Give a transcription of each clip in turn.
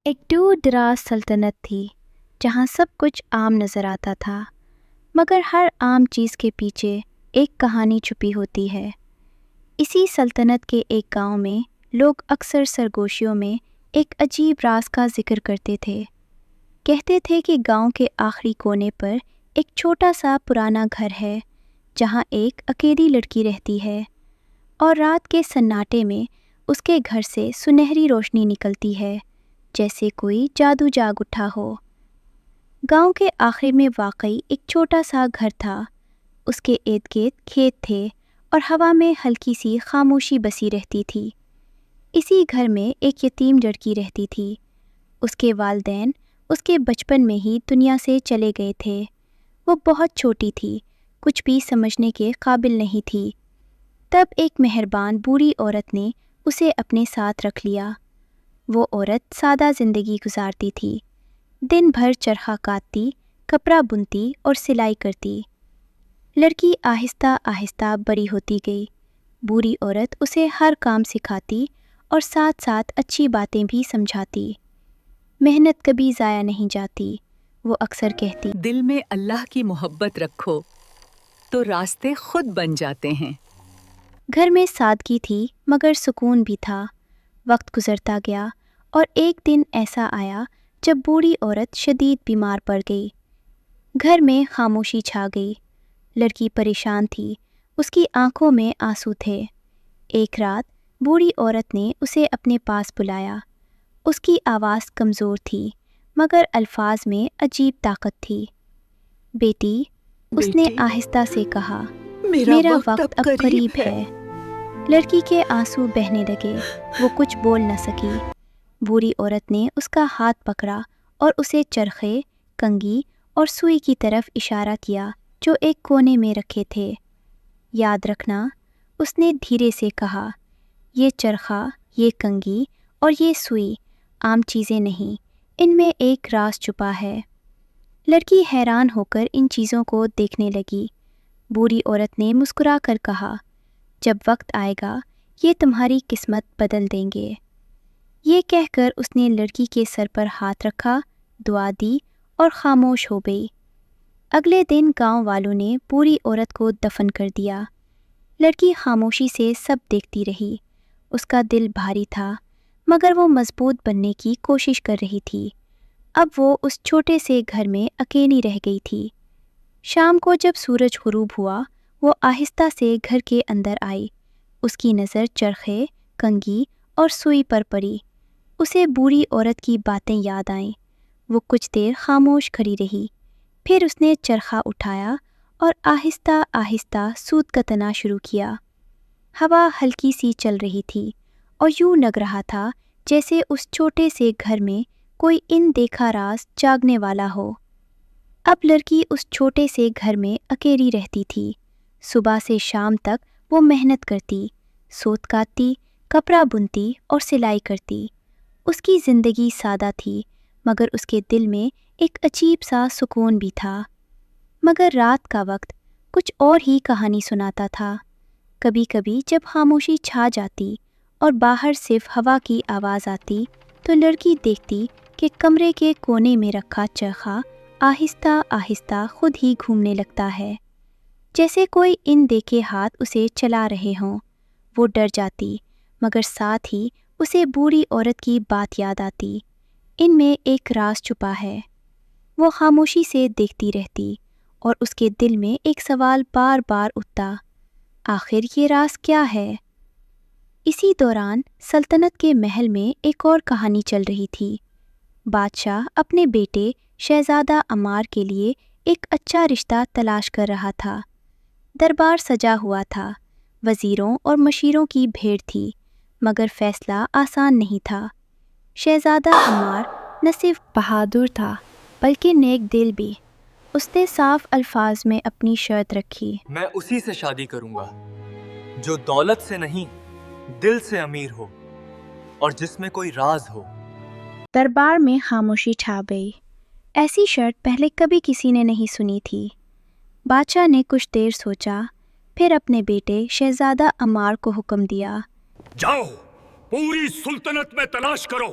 ایک دور دراز سلطنت تھی جہاں سب کچھ عام نظر آتا تھا، مگر ہر عام چیز کے پیچھے ایک کہانی چھپی ہوتی ہے۔ اسی سلطنت کے ایک گاؤں میں لوگ اکثر سرگوشیوں میں ایک عجیب راز کا ذکر کرتے تھے۔ کہتے تھے کہ گاؤں کے آخری کونے پر ایک چھوٹا سا پرانا گھر ہے جہاں ایک اکیلی لڑکی رہتی ہے، اور رات کے سناٹے میں اس کے گھر سے سنہری روشنی نکلتی ہے جیسے کوئی جادو جاگ اٹھا ہو۔ گاؤں کے آخر میں واقعی ایک چھوٹا سا گھر تھا، اس کے ارد گرد کھیت تھے اور ہوا میں ہلکی سی خاموشی بسی رہتی تھی۔ اسی گھر میں ایک یتیم لڑکی رہتی تھی۔ اس کے والدین اس کے بچپن میں ہی دنیا سے چلے گئے تھے۔ وہ بہت چھوٹی تھی، کچھ بھی سمجھنے کے قابل نہیں تھی۔ تب ایک مہربان بوڑھی عورت نے اسے اپنے ساتھ رکھ لیا۔ وہ عورت سادہ زندگی گزارتی تھی، دن بھر چرخہ کاٹتی، کپڑا بنتی اور سلائی کرتی۔ لڑکی آہستہ آہستہ بڑی ہوتی گئی۔ بوڑھی عورت اسے ہر کام سکھاتی اور ساتھ ساتھ اچھی باتیں بھی سمجھاتی۔ محنت کبھی ضائع نہیں جاتی، وہ اکثر کہتی۔ دل میں اللہ کی محبت رکھو تو راستے خود بن جاتے ہیں۔ گھر میں سادگی تھی مگر سکون بھی تھا۔ وقت گزرتا گیا اور ایک دن ایسا آیا جب بوڑھی عورت شدید بیمار پڑ گئی۔ گھر میں خاموشی چھا گئی۔ لڑکی پریشان تھی، اس کی آنکھوں میں آنسو تھے۔ ایک رات بوڑھی عورت نے اسے اپنے پاس بلایا۔ اس کی آواز کمزور تھی مگر الفاظ میں عجیب طاقت تھی۔ بیٹی، اس نے آہستہ سے کہا، میرا وقت اب قریب ہے۔ لڑکی کے آنسو بہنے لگے، وہ کچھ بول نہ سکی۔ بوڑھی عورت نے اس کا ہاتھ پکڑا اور اسے چرخے، کنگھی اور سوئی کی طرف اشارہ کیا جو ایک کونے میں رکھے تھے۔ یاد رکھنا، اس نے دھیرے سے کہا، یہ چرخہ، یہ کنگھی اور یہ سوئی عام چیزیں نہیں، ان میں ایک راز چھپا ہے۔ لڑکی حیران ہو کر ان چیزوں کو دیکھنے لگی۔ بوڑھی عورت نے مسکرا کر کہا، جب وقت آئے گا یہ تمہاری قسمت بدل دیں گے۔ یہ کہہ کر اس نے لڑکی کے سر پر ہاتھ رکھا، دعا دی اور خاموش ہو گئی۔ اگلے دن گاؤں والوں نے بوڑھی عورت کو دفن کر دیا۔ لڑکی خاموشی سے سب دیکھتی رہی۔ اس کا دل بھاری تھا مگر وہ مضبوط بننے کی کوشش کر رہی تھی۔ اب وہ اس چھوٹے سے گھر میں اکیلی رہ گئی تھی۔ شام کو جب سورج غروب ہوا، وہ آہستہ سے گھر کے اندر آئی۔ اس کی نظر چرخے، کنگھی اور سوئی پر پڑی۔ اسے بوڑھی عورت کی باتیں یاد آئیں۔ وہ کچھ دیر خاموش کھڑی رہی، پھر اس نے چرخہ اٹھایا اور آہستہ آہستہ سوت کتنا شروع کیا۔ ہوا ہلکی سی چل رہی تھی اور یوں لگ رہا تھا جیسے اس چھوٹے سے گھر میں کوئی ان دیکھا راز جاگنے والا ہو۔ اب لڑکی اس چھوٹے سے گھر میں اکیلی رہتی تھی۔ صبح سے شام تک وہ محنت کرتی، سوت کاٹتی، کپڑا بنتی اور سلائی کرتی۔ اس کی زندگی سادہ تھی مگر اس کے دل میں ایک عجیب سا سکون بھی تھا۔ مگر رات کا وقت کچھ اور ہی کہانی سناتا تھا۔ کبھی کبھی جب خاموشی چھا جاتی اور باہر صرف ہوا کی آواز آتی تو لڑکی دیکھتی کہ کمرے کے کونے میں رکھا چرخہ آہستہ آہستہ خود ہی گھومنے لگتا ہے، جیسے کوئی ان دیکھے ہاتھ اسے چلا رہے ہوں۔ وہ ڈر جاتی مگر ساتھ ہی اسے بوڑھی عورت کی بات یاد آتی، ان میں ایک راز چھپا ہے۔ وہ خاموشی سے دیکھتی رہتی اور اس کے دل میں ایک سوال بار بار اٹھتا، آخر یہ راز کیا ہے؟ اسی دوران سلطنت کے محل میں ایک اور کہانی چل رہی تھی۔ بادشاہ اپنے بیٹے شہزادہ عمار کے لیے ایک اچھا رشتہ تلاش کر رہا تھا۔ دربار سجا ہوا تھا، وزیروں اور مشیروں کی بھیڑ تھی، مگر فیصلہ آسان نہیں تھا۔ شہزادہ عمار نہ صرف بہادر تھا بلکہ نیک دل بھی۔ اس نے صاف الفاظ میں اپنی شرط رکھی، میں اسی سے شادی کروں گا جو دولت سے نہیں دل سے امیر ہو اور جس میں کوئی راز ہو۔ دربار میں خاموشی چھا گئی۔ ایسی شرط پہلے کبھی کسی نے نہیں سنی تھی۔ بادشاہ نے کچھ دیر سوچا، پھر اپنے بیٹے شہزادہ عمار کو حکم دیا، جاؤ پوری سلطنت میں تلاش کرو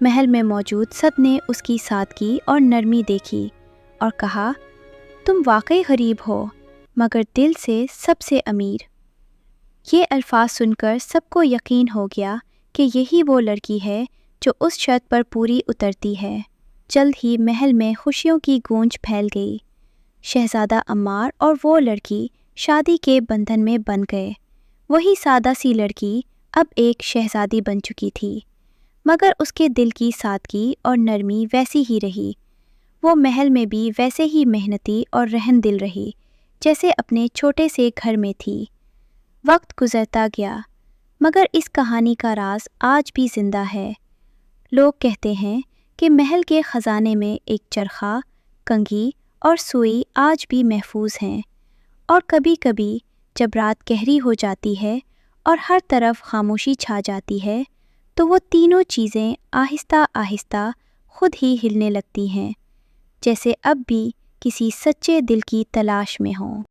محل میں موجود سب نے اس کی سادگی اور نرمی دیکھی اور کہا، تم واقعی غریب ہو مگر دل سے سب سے امیر۔ یہ الفاظ سن کر سب کو یقین ہو گیا کہ یہی وہ لڑکی ہے جو اس شرط پر پوری اترتی ہے۔ جلد ہی محل میں خوشیوں کی گونج پھیل گئی۔ شہزادہ عمار اور وہ لڑکی شادی کے بندھن میں بندھ گئے۔ وہی سادہ سی لڑکی اب ایک شہزادی بن چکی تھی، مگر اس کے دل کی سادگی اور نرمی ویسی ہی رہی۔ وہ محل میں بھی ویسے ہی محنتی اور رحم دل رہی جیسے اپنے چھوٹے سے گھر میں تھی۔ وقت گزرتا گیا مگر اس کہانی کا راز آج بھی زندہ ہے۔ لوگ کہتے ہیں کہ محل کے خزانے میں ایک چرخہ، کنگھی اور سوئی آج بھی محفوظ ہیں، اور کبھی کبھی جب رات گہری ہو جاتی ہے اور ہر طرف خاموشی چھا جاتی ہے تو وہ تینوں چیزیں آہستہ آہستہ خود ہی ہلنے لگتی ہیں، جیسے اب بھی کسی سچے دل کی تلاش میں ہوں۔